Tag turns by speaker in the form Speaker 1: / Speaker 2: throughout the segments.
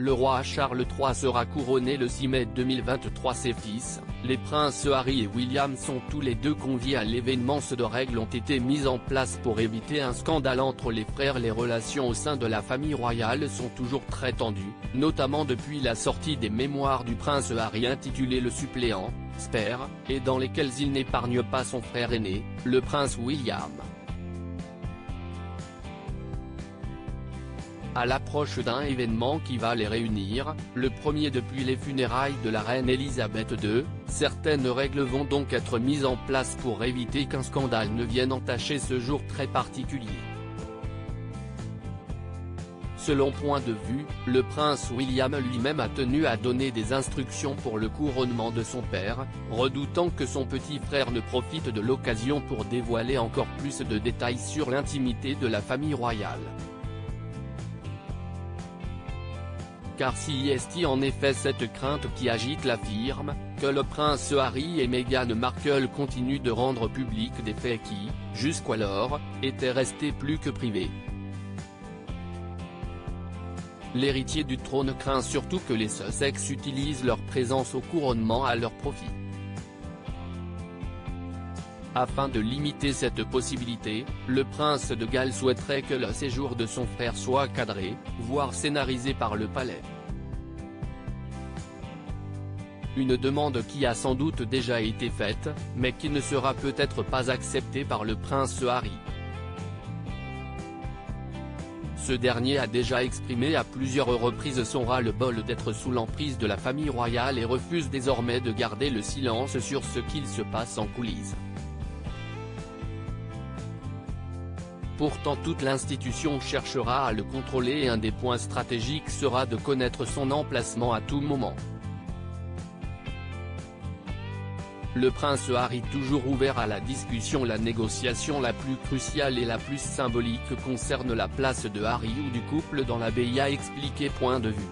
Speaker 1: le roi Charles III sera couronné le 6 mai 2023. Ses fils, les princes Harry et William sont tous les deux conviés à l'événement. De règles ont été mises en place pour éviter un scandale entre les frères. Les relations au sein de la famille royale sont toujours très tendues, notamment depuis la sortie des mémoires du prince Harry intitulées Le suppléant, Spare, et dans lesquelles il n'épargne pas son frère aîné, le prince William. À l'approche d'un événement qui va les réunir, le premier depuis les funérailles de la reine Elisabeth II, certaines règles vont donc être mises en place pour éviter qu'un scandale ne vienne entacher ce jour très particulier. Selon point de vue, le prince William lui-même a tenu à donner des instructions pour le couronnement de son père, redoutant que son petit frère ne profite de l'occasion pour dévoiler encore plus de détails sur l'intimité de la famille royale. Car s'il est en effet cette crainte qui agite la firme, que le prince Harry et Meghan Markle continuent de rendre publics des faits qui, jusqu'alors, étaient restés plus que privés. L'héritier du trône craint surtout que les Sussex utilisent leur présence au couronnement à leur profit. Afin de limiter cette possibilité, le prince de Galles souhaiterait que le séjour de son frère soit cadré, voire scénarisé par le palais. Une demande qui a sans doute déjà été faite, mais qui ne sera peut-être pas acceptée par le prince Harry. Ce dernier a déjà exprimé à plusieurs reprises son ras-le-bol d'être sous l'emprise de la famille royale et refuse désormais de garder le silence sur ce qu'il se passe en coulisses. Pourtant toute l'institution cherchera à le contrôler et un des points stratégiques sera de connaître son emplacement à tout moment. Le prince Harry toujours ouvert à la discussion. La négociation la plus cruciale et la plus symbolique concerne la place de Harry ou du couple dans l'abbaye, a expliqué point de vue.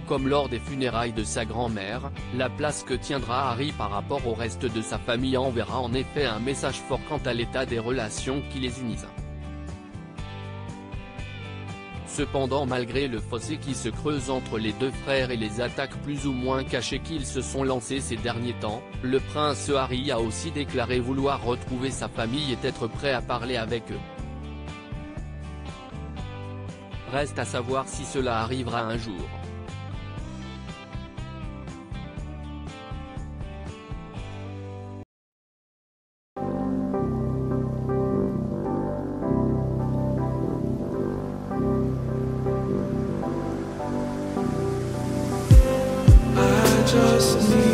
Speaker 1: Comme lors des funérailles de sa grand-mère, la place que tiendra Harry par rapport au reste de sa famille enverra en effet un message fort quant à l'état des relations qui les unissent. Cependant, malgré le fossé qui se creuse entre les deux frères et les attaques plus ou moins cachées qu'ils se sont lancées ces derniers temps, le prince Harry a aussi déclaré vouloir retrouver sa famille et être prêt à parler avec eux. Reste à savoir si cela arrivera un jour.
Speaker 2: Just need